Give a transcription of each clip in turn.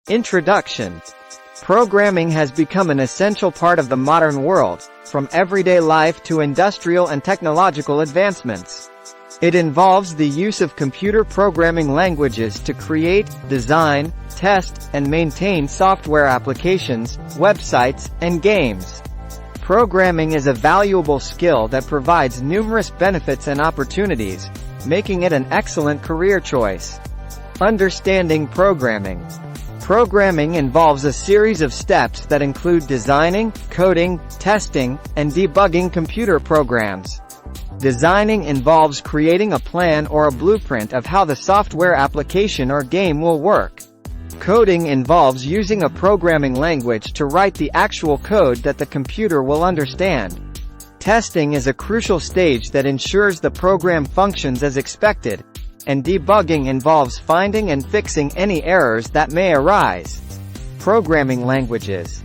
Introduction. Programming has become an essential part of the modern world, from everyday life to industrial and technological advancements. It involves the use of computer programming languages to create, design, test, and maintain software applications, websites, and games. Programming is a valuable skill that provides numerous benefits and opportunities, making it an excellent career choice. Understanding programming. Programming involves a series of steps that include designing, coding, testing, and debugging computer programs. Designing involves creating a plan or a blueprint of how the software application or game will work. Coding involves using a programming language to write the actual code that the computer will understand. Testing is a crucial stage that ensures the program functions as expected, and debugging involves finding and fixing any errors that may arise. Programming languages.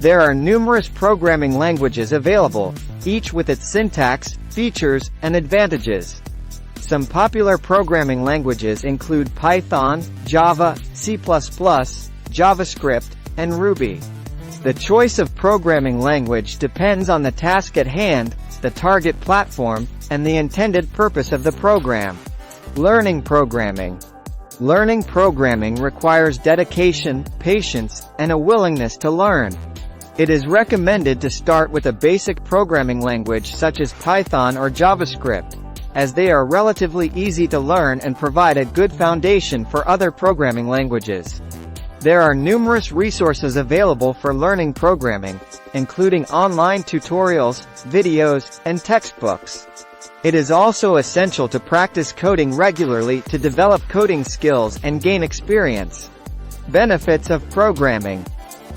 There are numerous programming languages available, each with its syntax, features, and advantages. Some popular programming languages include Python, Java, C++, JavaScript, and Ruby. The choice of programming language depends on the task at hand, the target platform, and the intended purpose of the program. Learning programming. Learning programming requires dedication, patience, and a willingness to learn. It is recommended to start with a basic programming language such as Python or JavaScript, as they are relatively easy to learn and provide a good foundation for other programming languages. There are numerous resources available for learning programming, including online tutorials, videos, and textbooks. It is also essential to practice coding regularly to develop coding skills and gain experience. Benefits of programming.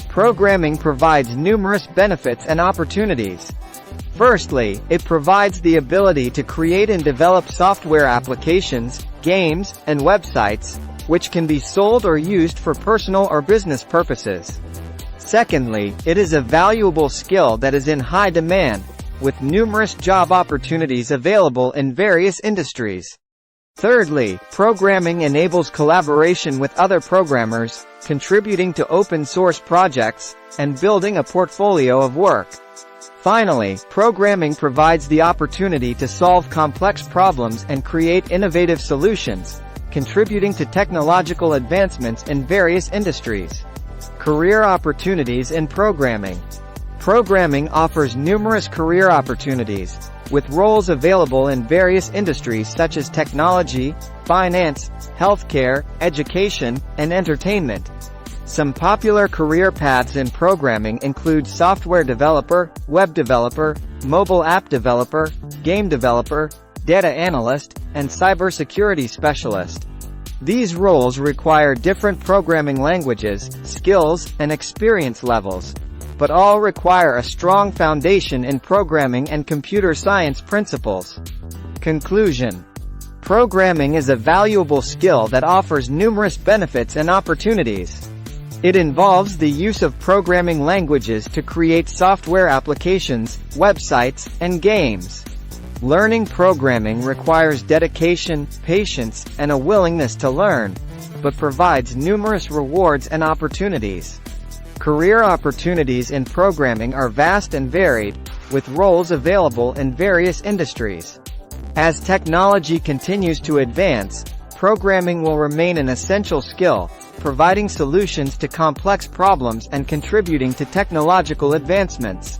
Programming provides numerous benefits and opportunities. Firstly, it provides the ability to create and develop software applications, games, and websites, which can be sold or used for personal or business purposes. Secondly, it is a valuable skill that is in high demand, with numerous job opportunities available in various industries. Thirdly, programming enables collaboration with other programmers, contributing to open-source projects, and building a portfolio of work. Finally, programming provides the opportunity to solve complex problems and create innovative solutions, contributing to technological advancements in various industries. Career opportunities in programming. Programming offers numerous career opportunities, with roles available in various industries such as technology, finance, healthcare, education, and entertainment. Some popular career paths in programming include software developer, web developer, mobile app developer, game developer, data analyst, and cybersecurity specialist. These roles require different programming languages, skills, and experience levels, but all require a strong foundation in programming and computer science principles. Conclusion. Programming is a valuable skill that offers numerous benefits and opportunities. It involves the use of programming languages to create software applications, websites, and games. Learning programming requires dedication, patience, and a willingness to learn, but provides numerous rewards and opportunities. Career opportunities in programming are vast and varied, with roles available in various industries. As technology continues to advance, programming will remain an essential skill, providing solutions to complex problems and contributing to technological advancements.